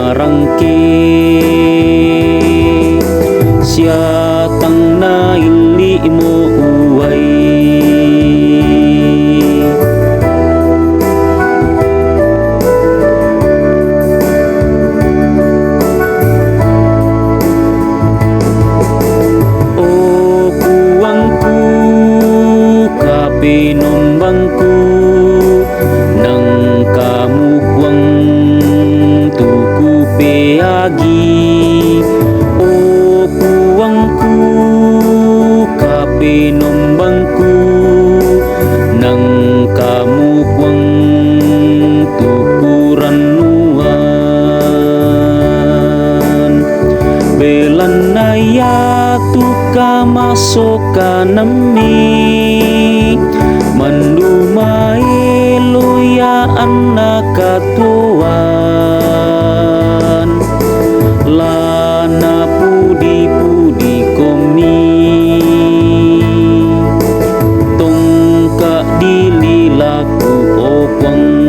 marangke siatang na ili mo uway. O kuwangku kapinombangku nang kamukwang tuku peagi. O kuwangku kapinombangku nang kamukwang tukuran nuan. Belan naya tuka masuk kanami mandumai luya anak katuan. Lana pudi-pudi komi tongka dililaku opang.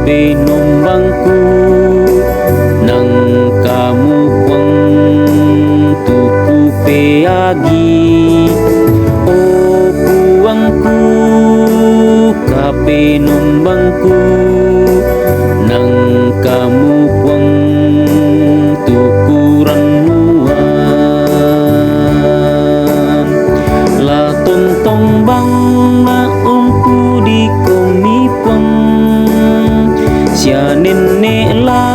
Pinombangku nang kamukwang tuku peagi. O kuwangku kapinombangku nang kamukwang tukuran nuan. La tontong bang na umpu di komipang sia nenek la